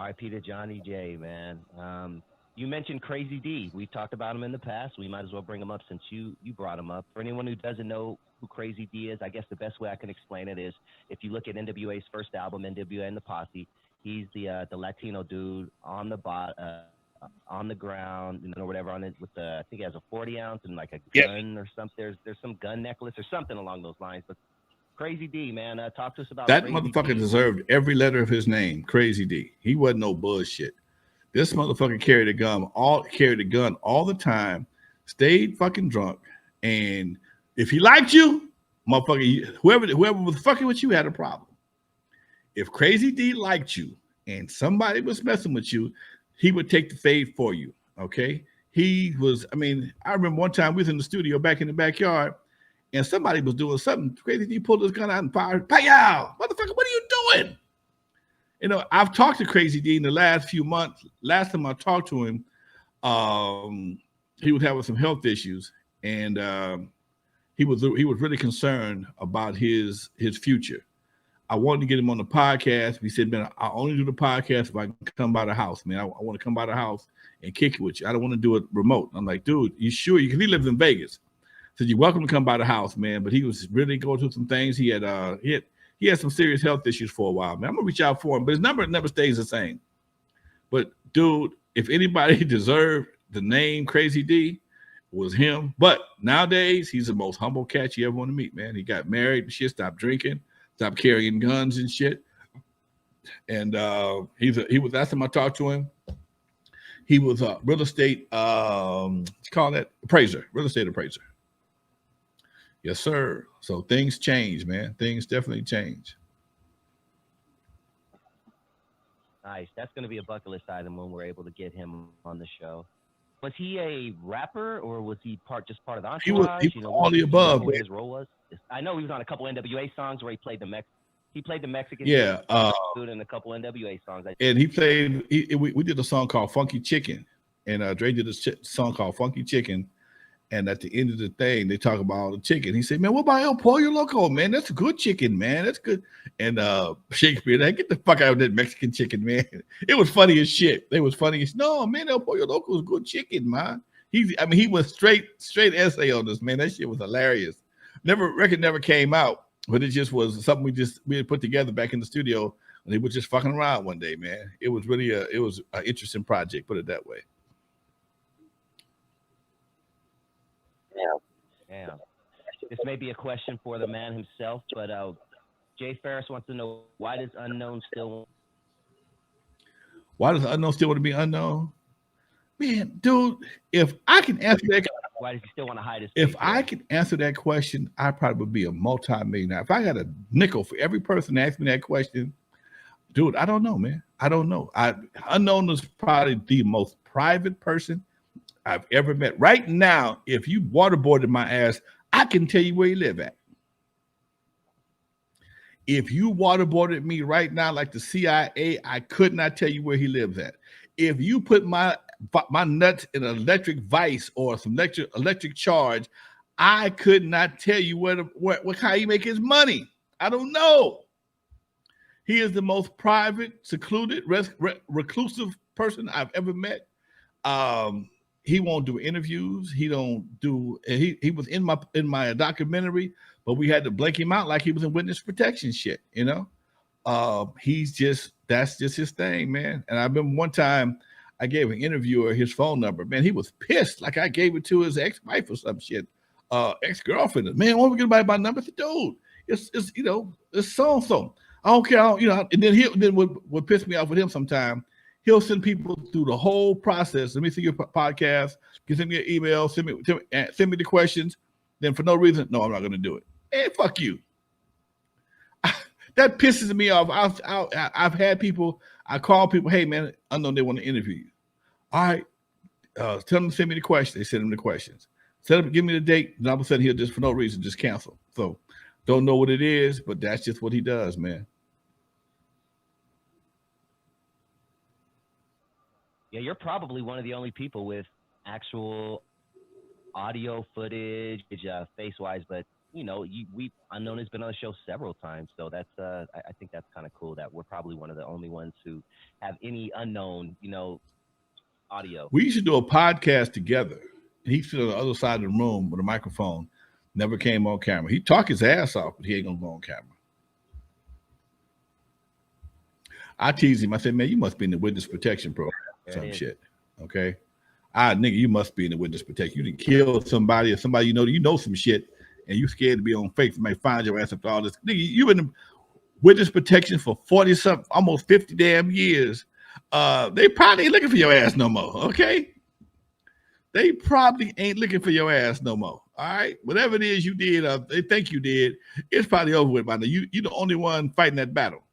RIP to Johnny J, man. You mentioned KRAZY D. We've talked about him in the past. We might as well bring him up since you brought him up. For anyone who doesn't know who KRAZY D is, I guess the best way I can explain it is if you look at N.W.A.'s first album, N.W.A. and the Posse, he's the Latino dude on on the ground, or whatever, on it with the, I think he has a 40 ounce and like a gun or something. There's some gun necklace or something along those lines. But KRAZY D, man, talk to us about that. KRAZY Motherfucker D. deserved every letter of his name. KRAZY D. He wasn't no bullshit. This motherfucker carried a gun all the time, stayed fucking drunk, and if he liked you, motherfucker, whoever was fucking with you had a problem. If KRAZY D liked you and somebody was messing with you, he would take the fade for you. Okay. He was, I mean, I remember one time we was in the studio back in the backyard and somebody was doing something. KRAZY D pulled his gun out and fired. Pow! Motherfucker, what are you doing? You know, I've talked to KRAZY D in the last few months. Last time I talked to him, he was having some health issues, and he was really concerned about his future. I wanted to get him on the podcast. He said, man, I only do the podcast if I can come by the house, man. I want to come by the house and kick it with you. I don't want to do it remote. I'm like, dude, you sure? Because he lives in Vegas. So you're welcome to come by the house, man. But he was really going through some things. He had some serious health issues for a while, man. I'm going to reach out for him, but his number never stays the same. But, dude, if anybody deserved the name KRAZY D, was him. But nowadays, he's the most humble cat you ever want to meet, man. He got married and shit, stopped drinking, stopped carrying guns and shit. And he was, last time I talked to him, he was a real estate, let's call that appraiser, real estate appraiser. Yes, sir. So things change, man. Things definitely change. Nice. That's going to be a bucket list item when we're able to get him on the show. Was he a rapper or was he just part of the entourage? He was all the above. What his role was? I know he was on a couple NWA songs where he played the Mexican yeah, dude in a couple NWA songs. And he played. We did a song called "Funky Chicken," and Dre did a song called "Funky Chicken." And at the end of the thing, they talk about the chicken. He said, man, what about El Pollo Loco, man? That's a good chicken, man. That's good. And Shakespeare, get the fuck out of that Mexican chicken, man. It was funny as shit. It was funny as, no, man, El Pollo Loco is good chicken, man. He was straight essay on this, man. That shit was hilarious. Record never came out, but it just was something we had put together back in the studio, and they were just fucking around one day, man. It was really an interesting project, put it that way. Damn. This may be a question for the man himself, but Jay Ferris wants to know, why does Unknown still want to be unknown? Man, dude, if I can answer that, why does he still want to hide his face? If I can answer that question, I probably would be a multi-millionaire. If I got a nickel for every person that asked me that question, dude, I don't know, man. I don't know. Unknown is probably the most private person I've ever met. Right now, if you waterboarded my ass, I can tell you where you live at. If you waterboarded me right now like the CIA, I could not tell you where he lives at. If you put my nuts in an electric vice or some electric charge, I could not tell you how he make his money. I don't know. He is the most private, secluded, reclusive person I've ever met. He won't do interviews. He don't do. He was in my documentary, but we had to blank him out like he was in witness protection shit. You know, that's just his thing, man. And I remember one time I gave an interviewer his phone number. Man, he was pissed, like I gave it to his ex-wife or some shit, ex-girlfriend. Man, why don't we get my number? Dude, it's it's so. I don't care, And then what pissed me off with him sometime. He'll send people through the whole process. Let me see your podcast. Send me an email. Send me the questions. Then for no reason, no, I'm not going to do it. Hey, fuck you. That pisses me off. I've had people. I call people. Hey, man, I know they want to interview you. All right, tell them to send me the questions. They send them the questions. Give me the date. And all of a sudden, he'll just for no reason just cancel. So don't know what it is, but that's just what he does, man. Yeah, you're probably one of the only people with actual audio footage, face-wise, but you know, Unknown has been on the show several times, so that's I think that's kind of cool that we're probably one of the only ones who have any Unknown, you know, audio. We used to do a podcast together. He stood on the other side of the room with a microphone, never came on camera. He talk his ass off, but he ain't gonna go on camera. I teased him. I said, man, you must be in the witness protection program. Some shit. Okay. Nigga, you must be in the witness protection. You didn't kill somebody or somebody you know some shit, and you scared to be on fake. Somebody find your ass after all this. Nigga, you in the witness protection for 40 something, almost 50 damn years. They probably ain't looking for your ass no more. Okay. They probably ain't looking for your ass no more. All right. Whatever it is you did, they think you did, it's probably over with by now. You're the only one fighting that battle.